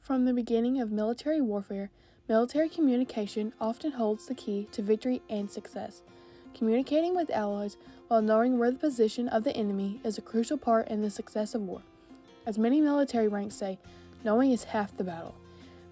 From the beginning of military warfare, military communication often holds the key to victory and success. Communicating with allies while knowing where the position of the enemy is a crucial part in the success of war. As many military ranks say, knowing is half the battle.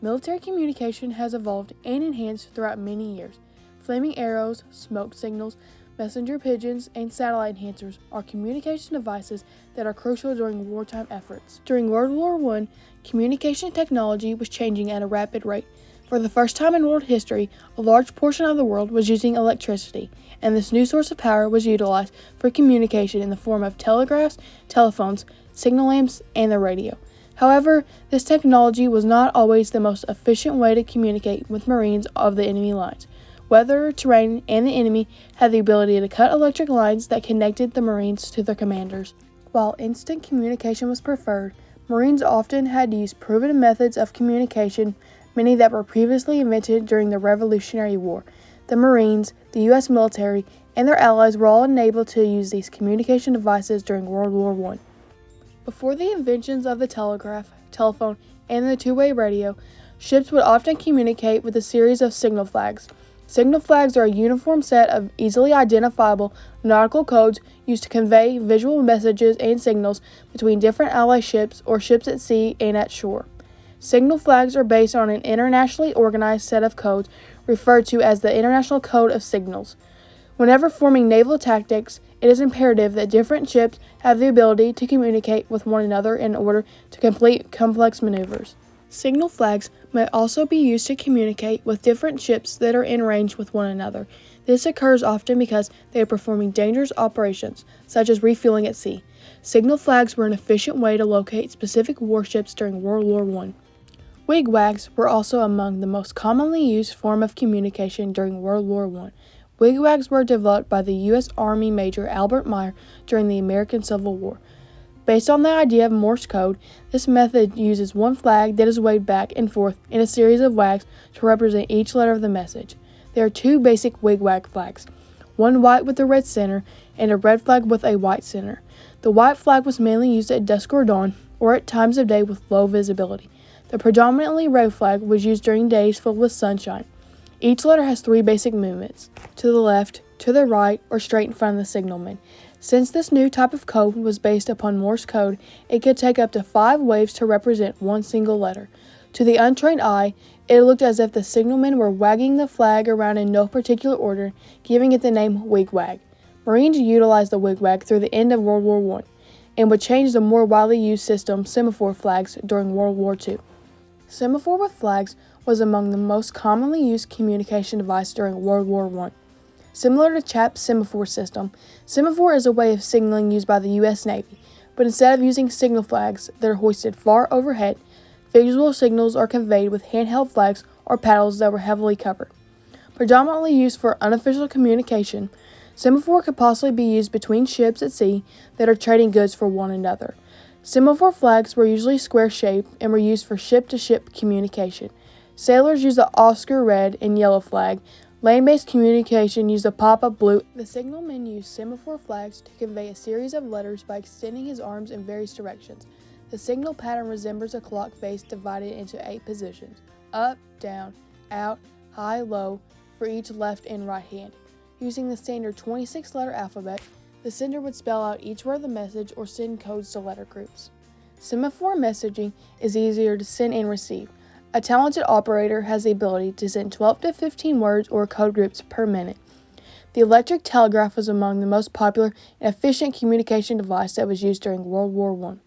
Military communication has evolved and enhanced throughout many years. Flaming arrows, smoke signals, messenger pigeons, and satellite enhancers are communication devices that are crucial during wartime efforts. During World War I, communication technology was changing at a rapid rate. For the first time in world history, a large portion of the world was using electricity, and this new source of power was utilized for communication in the form of telegraphs, telephones, signal lamps, and the radio. However, this technology was not always the most efficient way to communicate with Marines of the enemy lines. Weather, terrain, and the enemy had the ability to cut electric lines that connected the Marines to their commanders. While instant communication was preferred, Marines often had to use proven methods of communication, many that were previously invented during the Revolutionary War. The Marines, the U.S. military, and their allies were all enabled to use these communication devices during World War I. Before the inventions of the telegraph, telephone, and the two-way radio, ships would often communicate with a series of signal flags. Signal flags are a uniform set of easily identifiable nautical codes used to convey visual messages and signals between different Allied ships or ships at sea and at shore. Signal flags are based on an internationally organized set of codes referred to as the International Code of Signals. Whenever forming naval tactics, it is imperative that different ships have the ability to communicate with one another in order to complete complex maneuvers. Signal flags may also be used to communicate with different ships that are in range with one another. This occurs often because they are performing dangerous operations, such as refueling at sea. Signal flags were an efficient way to locate specific warships during World War I. Wigwags were also among the most commonly used form of communication during World War I. Wigwags were developed by the U.S. Army Major Albert Meyer during the American Civil War. Based on the idea of Morse code, this method uses one flag that is waved back and forth in a series of wags to represent each letter of the message. There are two basic wigwag flags, one white with a red center and a red flag with a white center. The white flag was mainly used at dusk or dawn, or at times of day with low visibility. The predominantly red flag was used during days filled with sunshine. Each letter has three basic movements: to the left, to the right, or straight in front of the signalman. Since this new type of code was based upon Morse code, it could take up to 5 waves to represent one single letter. To the untrained eye, it looked as if the signalmen were wagging the flag around in no particular order, giving it the name wigwag. Marines utilized the wigwag through the end of World War I, and would change the more widely used system semaphore flags during World War II. Semaphore with flags was among the most commonly used communication device during World War I. Similar to Chapp's semaphore system, semaphore is a way of signaling used by the U.S. Navy, but instead of using signal flags that are hoisted far overhead, visual signals are conveyed with handheld flags or paddles that were heavily covered. Predominantly used for unofficial communication, semaphore could possibly be used between ships at sea that are trading goods for one another. Semaphore flags were usually square-shaped and were used for ship-to-ship communication. Sailors used the Oscar red and yellow flag. Land-based communication used a pop-up blue. The signalman used semaphore flags to convey a series of letters by extending his arms in various directions. The signal pattern resembles a clock face divided into 8 positions: up, down, out, high, low, for each left and right hand. Using the standard 26-letter alphabet, the sender would spell out each word of the message or send codes to letter groups. Semaphore messaging is easier to send and receive. A talented operator has the ability to send 12 to 15 words or code groups per minute. The electric telegraph was among the most popular and efficient communication device that was used during World War I.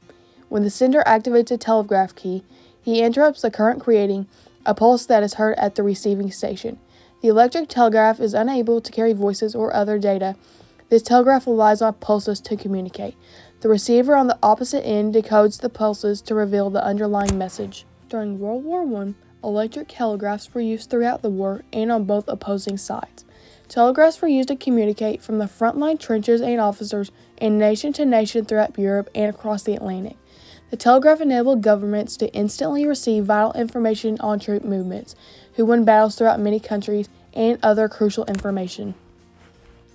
When the sender activates a telegraph key, he interrupts the current, creating a pulse that is heard at the receiving station. The electric telegraph is unable to carry voices or other data. This telegraph relies on pulses to communicate. The receiver on the opposite end decodes the pulses to reveal the underlying message. During World War I, electric telegraphs were used throughout the war and on both opposing sides. Telegraphs were used to communicate from the frontline trenches and officers and nation to nation throughout Europe and across the Atlantic. The telegraph enabled governments to instantly receive vital information on troop movements, who won battles throughout many countries, and other crucial information.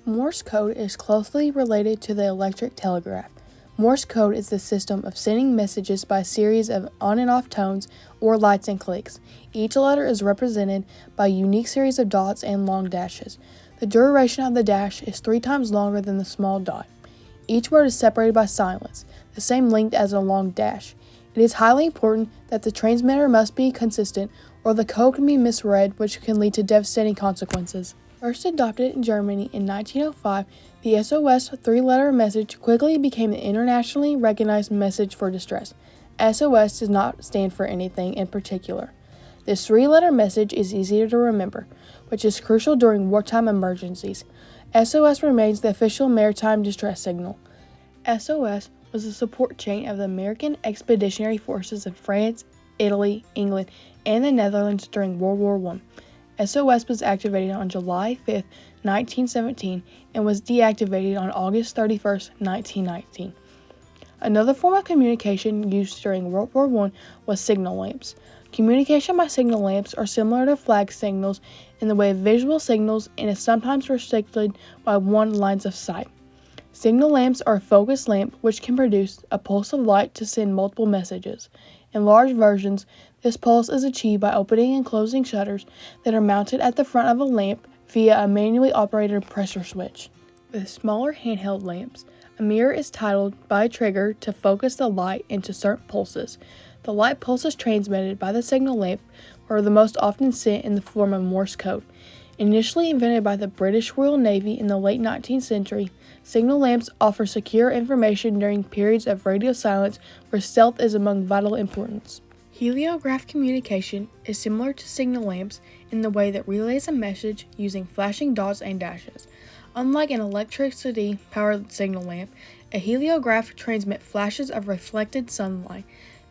Morse code is closely related to the electric telegraph. Morse code is the system of sending messages by a series of on and off tones or lights and clicks. Each letter is represented by a unique series of dots and long dashes. The duration of the dash is 3 times longer than the small dot. Each word is separated by silence, the same length as a long dash. It is highly important that the transmitter must be consistent, or the code can be misread, which can lead to devastating consequences. First adopted in Germany in 1905, the SOS 3-letter message quickly became the internationally recognized message for distress. SOS does not stand for anything in particular. This 3-letter message is easier to remember, which is crucial during wartime emergencies. SOS remains the official maritime distress signal. SOS was the support chain of the American Expeditionary Forces in France, Italy, England, and the Netherlands during World War I. SOS was activated on July 5, 1917, and was deactivated on August 31, 1919. Another form of communication used during World War I was signal lamps. Communication by signal lamps are similar to flag signals in the way of visual signals and is sometimes restricted by one lines of sight. Signal lamps are a focused lamp which can produce a pulse of light to send multiple messages. In large versions, this pulse is achieved by opening and closing shutters that are mounted at the front of a lamp via a manually operated pressure switch. With smaller handheld lamps, a mirror is titled by a trigger to focus the light into certain pulses. The light pulses transmitted by the signal lamp are the most often sent in the form of Morse code. Initially invented by the British Royal Navy in the late 19th century, signal lamps offer secure information during periods of radio silence where stealth is among vital importance. Heliograph communication is similar to signal lamps in the way that relays a message using flashing dots and dashes. Unlike an electricity-powered signal lamp, a heliograph transmits flashes of reflected sunlight.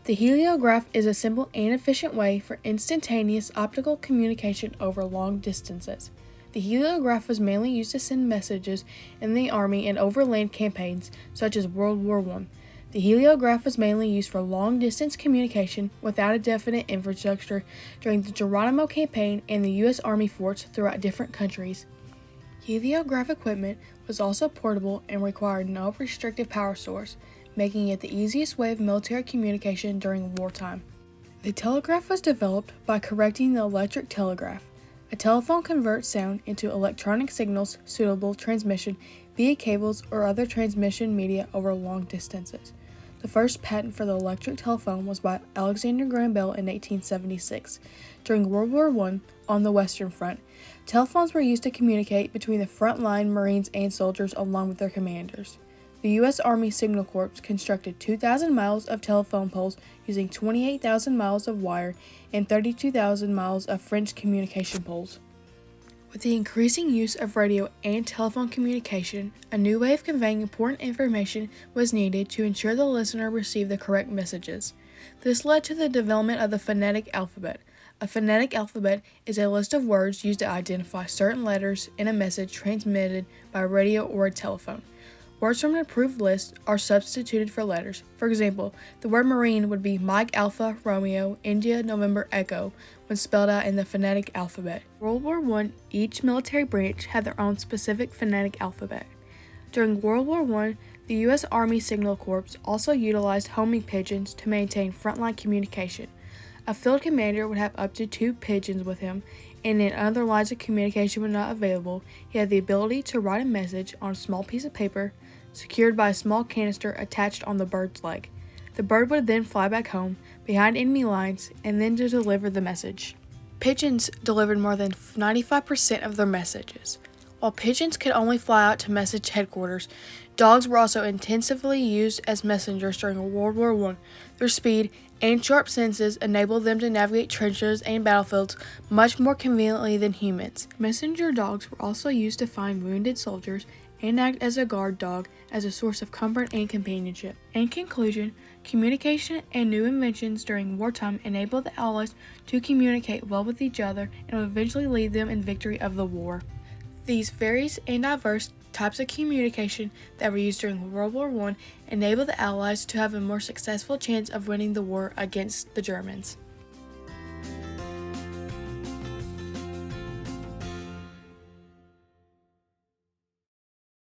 The heliograph is a simple and efficient way for instantaneous optical communication over long distances. The heliograph was mainly used to send messages in the Army and overland campaigns, such as World War I. The heliograph was mainly used for long-distance communication without a definite infrastructure during the Geronimo campaign and the U.S. Army forts throughout different countries. Heliograph equipment was also portable and required no restrictive power source, making it the easiest way of military communication during wartime. The telegraph was developed by correcting the electric telegraph. A telephone converts sound into electronic signals suitable transmission via cables or other transmission media over long distances. The first patent for the electric telephone was by Alexander Graham Bell in 1876. During World War I, on the Western Front, telephones were used to communicate between the front-line Marines and soldiers along with their commanders. The U.S. Army Signal Corps constructed 2,000 miles of telephone poles using 28,000 miles of wire and 32,000 miles of French communication poles. With the increasing use of radio and telephone communication, a new way of conveying important information was needed to ensure the listener received the correct messages. This led to the development of the phonetic alphabet. A phonetic alphabet is a list of words used to identify certain letters in a message transmitted by radio or a telephone. Words from an approved list are substituted for letters. For example, the word Marine would be Mike Alpha Romeo India November Echo when spelled out in the phonetic alphabet. World War I, each military branch had their own specific phonetic alphabet. During World War I, the U.S. Army Signal Corps also utilized homing pigeons to maintain frontline communication. A field commander would have up to 2 pigeons with him, and in other lines of communication were not available, he had the ability to write a message on a small piece of paper secured by a small canister attached on the bird's leg. The bird would then fly back home, behind enemy lines, and then to deliver the message. Pigeons delivered more than 95% of their messages. While pigeons could only fly out to message headquarters, dogs were also intensively used as messengers during World War I. Their speed and sharp senses enabled them to navigate trenches and battlefields much more conveniently than humans. Messenger dogs were also used to find wounded soldiers and act as a guard dog as a source of comfort and companionship. In conclusion, communication and new inventions during wartime enabled the Allies to communicate well with each other and would eventually lead them in victory of the war. These various and diverse types of communication that were used during World War I enabled the Allies to have a more successful chance of winning the war against the Germans.